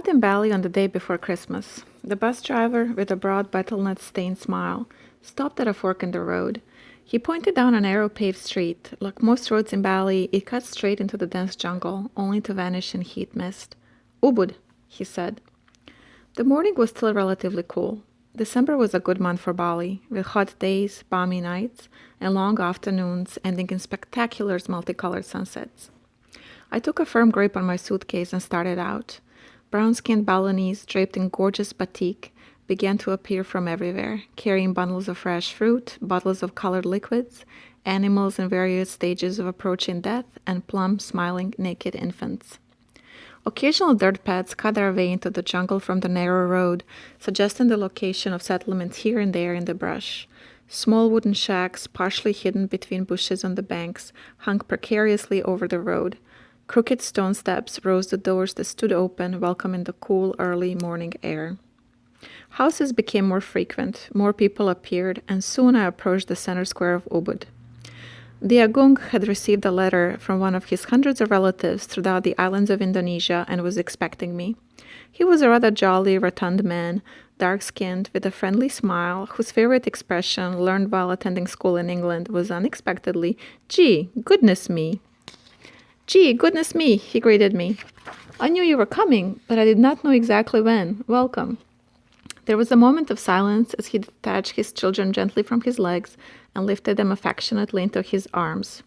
landed in Bali on the day before Christmas. The bus driver, with a broad betel-nut-stained smile, stopped at a fork in the road. He pointed down a narrow paved street. Like most roads in Bali, it cut straight into the dense jungle, only to vanish in heat mist. Ubud, he said. The morning was still relatively cool. December was a good month for Bali, with hot days, balmy nights, and long afternoons ending in spectacular multicolored sunsets. I took a firm grip on my suitcase and started out. Brown-skinned Balinese, draped in gorgeous batik, began to appear from everywhere, carrying bundles of fresh fruit, bottles of colored liquids, animals in various stages of approaching death, and plump, smiling, naked infants. Occasional dirt paths cut their way into the jungle from the narrow road, suggesting the location of settlements here and there in the brush. Small wooden shacks, partially hidden between bushes on the banks, hung precariously over the road. Crooked stone steps rose the doors that stood open, welcoming the cool, early morning air. Houses became more frequent, more people appeared, and soon I approached the center square of Ubud. The Agung had received a letter from one of his hundreds of relatives throughout the islands of Indonesia and was expecting me. He was a rather jolly, rotund man, dark-skinned, with a friendly smile, whose favorite expression, learned while attending school in England, was unexpectedly, "Gee, goodness me." "Gee, goodness me," he greeted me. "I knew you were coming, but I did not know exactly when. Welcome." There was a moment of silence as he detached his children gently from his legs and lifted them affectionately into his arms.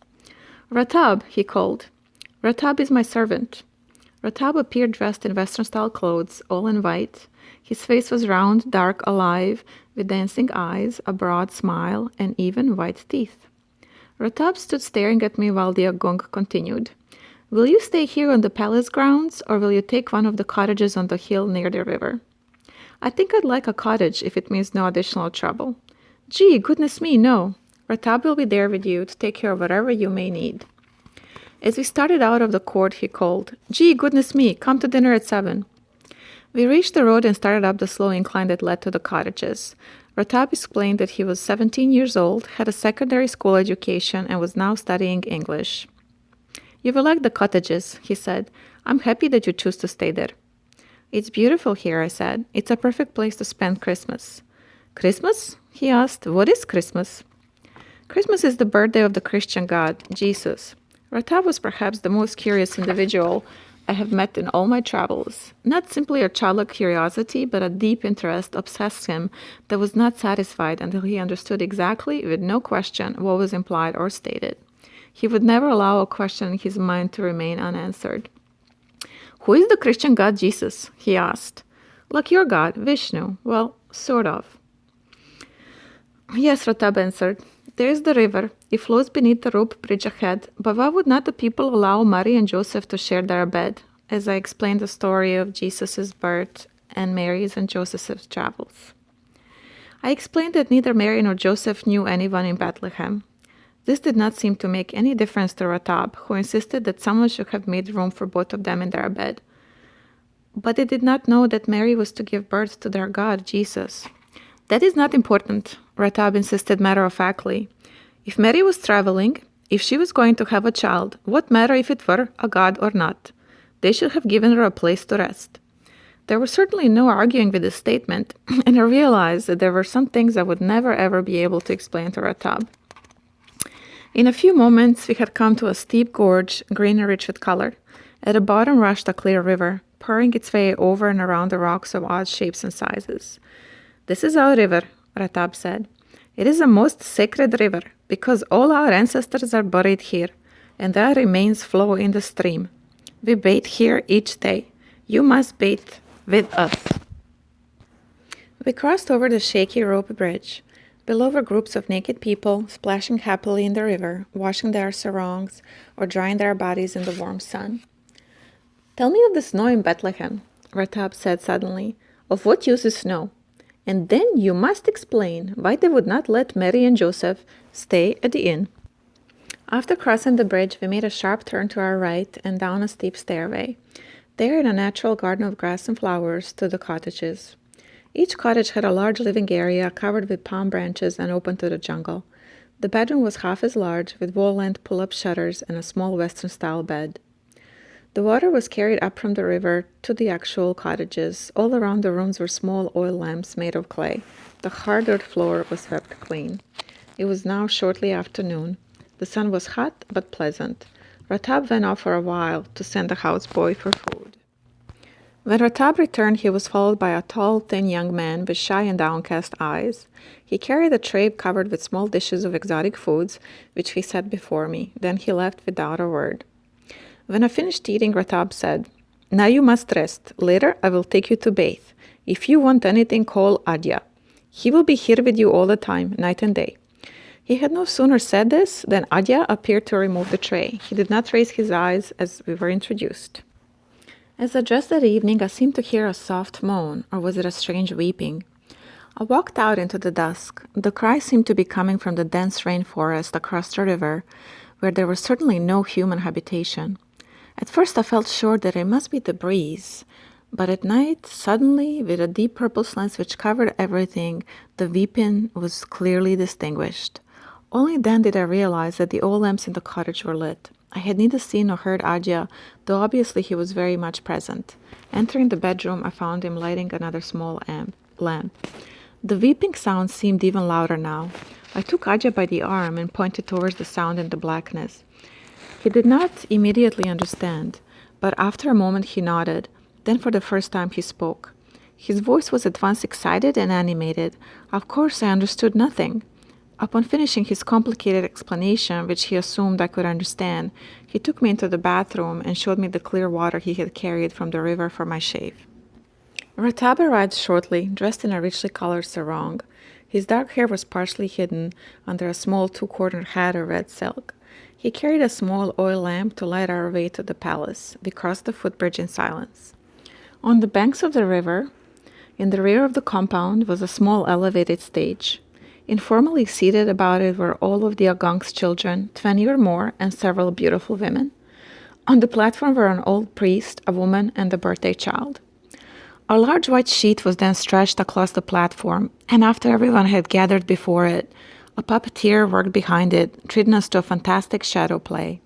"Ratab," he called. "Ratab is my servant." Ratab appeared dressed in Western-style clothes, all in white. His face was round, dark, alive, with dancing eyes, a broad smile, and even white teeth. Ratab stood staring at me while the Agung continued. "Will you stay here on the palace grounds, or will you take one of the cottages on the hill near the river?" "I think I'd like a cottage if it means no additional trouble." "Gee, goodness me, no. Ratab will be there with you to take care of whatever you may need." As we started out of the court, he called, "Gee, goodness me, come to dinner at 7. We reached the road and started up the slow incline that led to the cottages. Ratab explained that he was 17 years old, had a secondary school education, and was now studying English. "You will like the cottages," he said. "I'm happy that you choose to stay there." "It's beautiful here," I said. "It's a perfect place to spend Christmas." "Christmas?" he asked. "What is Christmas?" "Christmas is the birthday of the Christian God, Jesus." Ratab was perhaps the most curious individual I have met in all my travels. Not simply a childlike curiosity, but a deep interest obsessed him that was not satisfied until he understood exactly, with no question, what was implied or stated. He would never allow a question in his mind to remain unanswered. "Who is the Christian God Jesus?" he asked. "Like your God, Vishnu. Well, sort of." "Yes," Ratab answered. "There is the river. It flows beneath the rope bridge ahead. But why would not the people allow Mary and Joseph to share their bed?" As I explained the story of Jesus' birth and Mary's and Joseph's travels. I explained that neither Mary nor Joseph knew anyone in Bethlehem. This did not seem to make any difference to Ratab, who insisted that someone should have made room for both of them in their bed. But they did not know that Mary was to give birth to their God, Jesus. "That is not important," Ratab insisted matter-of-factly. "If Mary was traveling, if she was going to have a child, what matter if it were a god or not? They should have given her a place to rest." There was certainly no arguing with this statement, and I realized that there were some things I would never ever be able to explain to Ratab. In a few moments, we had come to a steep gorge, green and rich with color. At the bottom rushed a clear river, pouring its way over and around the rocks of odd shapes and sizes. "This is our river," Ratab said. "It is a most sacred river, because all our ancestors are buried here, and their remains flow in the stream. We bathe here each day. You must bathe with us." We crossed over the shaky rope bridge. Below were groups of naked people, splashing happily in the river, washing their sarongs, or drying their bodies in the warm sun. "Tell me of the snow in Bethlehem," Ratab said suddenly. "Of what use is snow? And then you must explain why they would not let Mary and Joseph stay at the inn." After crossing the bridge, we made a sharp turn to our right and down a steep stairway. There, in a natural garden of grass and flowers, stood the cottages. Each cottage had a large living area covered with palm branches and open to the jungle. The bedroom was half as large, with wall-length pull-up shutters and a small Western-style bed. The water was carried up from the river to the actual cottages. All around the rooms were small oil lamps made of clay. The hard earth floor was swept clean. It was now shortly after noon. The sun was hot but pleasant. Ratab went off for a while to send the houseboy for food. When Ratab returned, he was followed by a tall, thin young man with shy and downcast eyes. He carried a tray covered with small dishes of exotic foods, which he set before me. Then he left without a word. When I finished eating, Ratab said, "Now you must rest. Later I will take you to bathe. If you want anything, call Adya. He will be here with you all the time, night and day." He had no sooner said this than Adya appeared to remove the tray. He did not raise his eyes as we were introduced. As I dressed that evening, I seemed to hear a soft moan, or was it a strange weeping? I walked out into the dusk. The cry seemed to be coming from the dense rainforest across the river, where there was certainly no human habitation. At first I felt sure that it must be the breeze, but at night, suddenly, with a deep purple slants which covered everything, the weeping was clearly distinguished. Only then did I realize that the oil lamps in the cottage were lit. I had neither seen nor heard Adya, though obviously he was very much present. Entering the bedroom, I found him lighting another small lamp. The weeping sound seemed even louder now. I took Adya by the arm and pointed towards the sound in the blackness. He did not immediately understand, but after a moment he nodded. Then for the first time he spoke. His voice was at once excited and animated. Of course I understood nothing. Upon finishing his complicated explanation, which he assumed I could understand, he took me into the bathroom and showed me the clear water he had carried from the river for my shave. Ratab arrived shortly, dressed in a richly colored sarong. His dark hair was partially hidden under a small two-cornered hat of red silk. He carried a small oil lamp to light our way to the palace. We crossed the footbridge in silence. On the banks of the river, in the rear of the compound, was a small elevated stage. Informally seated about it were all of the Agang's children, 20 or more, and several beautiful women. On the platform were an old priest, a woman, and a birthday child. A large white sheet was then stretched across the platform, and after everyone had gathered before it, a puppeteer worked behind it, treating us to a fantastic shadow play.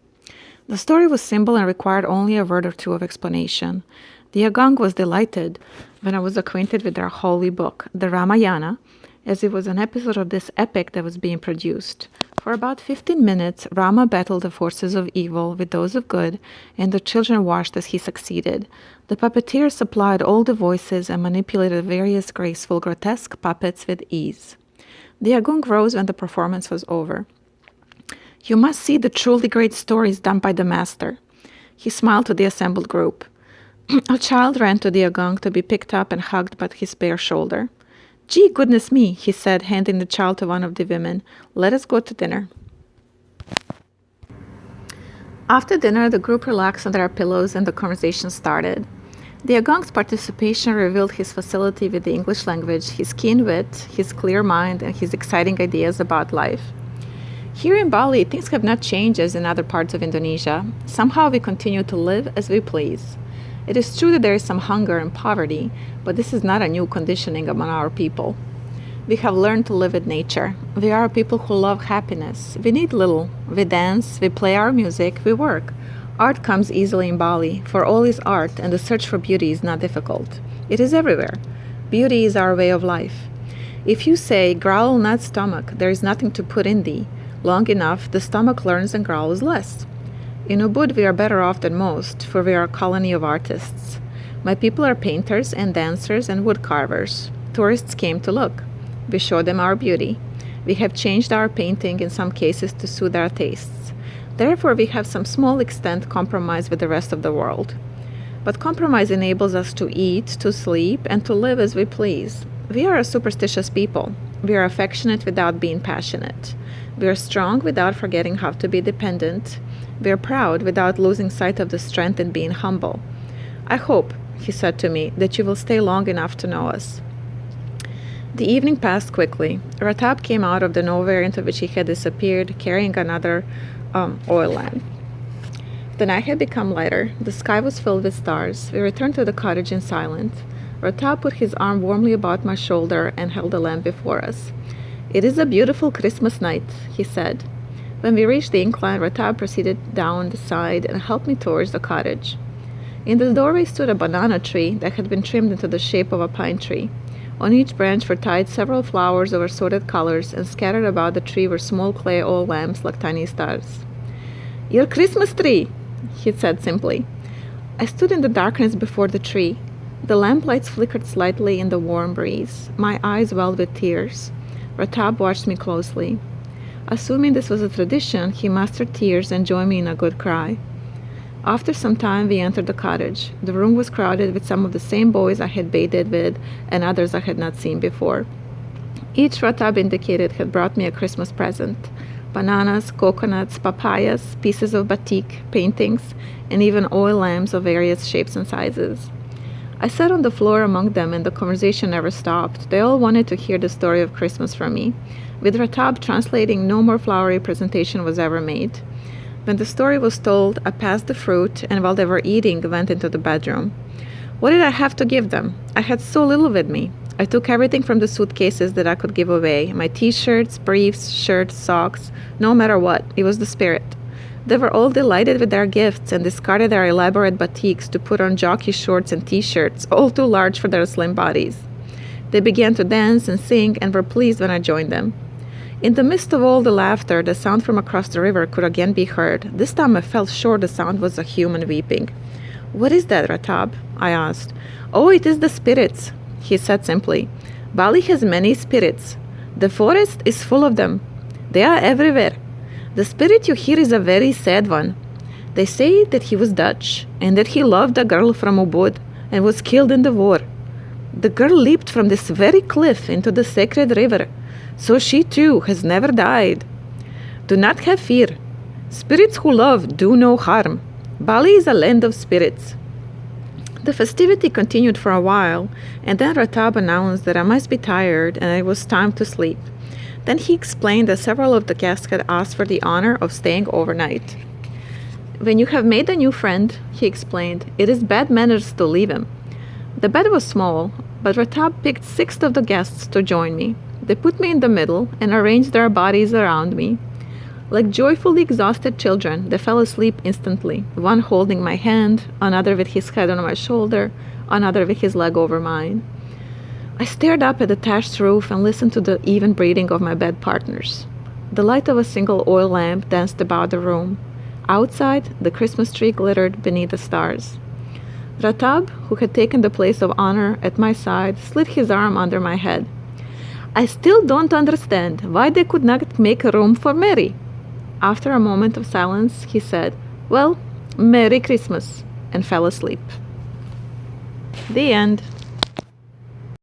The story was simple and required only a word or two of explanation. The Agang was delighted when I was acquainted with their holy book, the Ramayana, as it was an episode of this epic that was being produced. For about 15 minutes, Rama battled the forces of evil with those of good, and the children watched as he succeeded. The puppeteer supplied all the voices and manipulated various graceful, grotesque puppets with ease. The Agung rose when the performance was over. "You must see the truly great stories done by the master." He smiled to the assembled group. A child ran to the Agung to be picked up and hugged by his bare shoulder. "Gee, goodness me," he said, handing the child to one of the women. "Let us go to dinner." After dinner, the group relaxed on their pillows and the conversation started. The Agang's participation revealed his facility with the English language, his keen wit, his clear mind, and his exciting ideas about life. Here in Bali, things have not changed as in other parts of Indonesia. Somehow we continue to live as we please. It is true that there is some hunger and poverty, but this is not a new conditioning among our people. We have learned to live with nature. We are a people who love happiness. We need little. We dance, we play our music, we work. Art comes easily in Bali, for all is art, and the search for beauty is not difficult. It is everywhere. Beauty is our way of life. If you say, "Growl not stomach, there is nothing to put in thee," long enough, the stomach learns and growls less. In Ubud, we are better off than most, for we are a colony of artists. My people are painters and dancers and wood carvers. Tourists came to look. We showed them our beauty. We have changed our painting in some cases to suit their tastes. Therefore, we have some small extent compromise with the rest of the world. But compromise enables us to eat, to sleep, and to live as we please. We are a superstitious people. We are affectionate without being passionate. We are strong without forgetting how to be dependent. We are proud without losing sight of the strength in being humble. "I hope," he said to me, "that you will stay long enough to know us." The evening passed quickly. Ratab came out of the nowhere into which he had disappeared, carrying another oil lamp. The night had become lighter. The sky was filled with stars. We returned to the cottage in silence. Ratab put his arm warmly about my shoulder and held the lamp before us. "It is a beautiful Christmas night," he said. When we reached the incline, Ratab proceeded down the side and helped me towards the cottage. In the doorway stood a banana tree that had been trimmed into the shape of a pine tree. On each branch were tied several flowers of assorted colors, and scattered about the tree were small clay oil lamps like tiny stars. "Your Christmas tree," he said simply. I stood in the darkness before the tree. The lamplights flickered slightly in the warm breeze. My eyes welled with tears. Ratab watched me closely. Assuming this was a tradition, he mastered tears and joined me in a good cry. After some time, we entered the cottage. The room was crowded with some of the same boys I had baited with and others I had not seen before. Each Ratab indicated had brought me a Christmas present: bananas, coconuts, papayas, pieces of batik, paintings, and even oil lamps of various shapes and sizes. I sat on the floor among them, and the conversation never stopped. They all wanted to hear the story of Christmas from me. With Ratab translating, no more flowery presentation was ever made. When the story was told, I passed the fruit, and while they were eating, went into the bedroom. What did I have to give them? I had so little with me. I took everything from the suitcases that I could give away: my t-shirts, briefs, shirts, socks, no matter what. It was the spirit. They were all delighted with their gifts and discarded their elaborate batiks to put on jockey shorts and t-shirts, all too large for their slim bodies. They began to dance and sing and were pleased when I joined them. In the midst of all the laughter, the sound from across the river could again be heard. This time I felt sure the sound was a human weeping. "What is that, Ratab?" I asked. "Oh, it is the spirits," he said simply. "Bali has many spirits. The forest is full of them. They are everywhere. The spirit you hear is a very sad one. They say that he was Dutch, and that he loved a girl from Ubud and was killed in the war. The girl leaped from this very cliff into the sacred river, so she too has never died. Do not have fear. Spirits who love do no harm. Bali is a land of spirits." The festivity continued for a while, and then Ratab announced that I must be tired and it was time to sleep. Then he explained that several of the guests had asked for the honor of staying overnight. "When you have made a new friend," he explained, "it is bad manners to leave him." The bed was small, but Ratab picked 6 of the guests to join me. They put me in the middle and arranged their bodies around me. Like joyfully exhausted children, they fell asleep instantly, one holding my hand, another with his head on my shoulder, another with his leg over mine. I stared up at the thatched roof and listened to the even breathing of my bed partners. The light of a single oil lamp danced about the room. Outside, the Christmas tree glittered beneath the stars. Ratab, who had taken the place of honor at my side, slid his arm under my head. "I still don't understand why they could not make room for Mary." After a moment of silence, he said, "Well, Merry Christmas," and fell asleep. The end.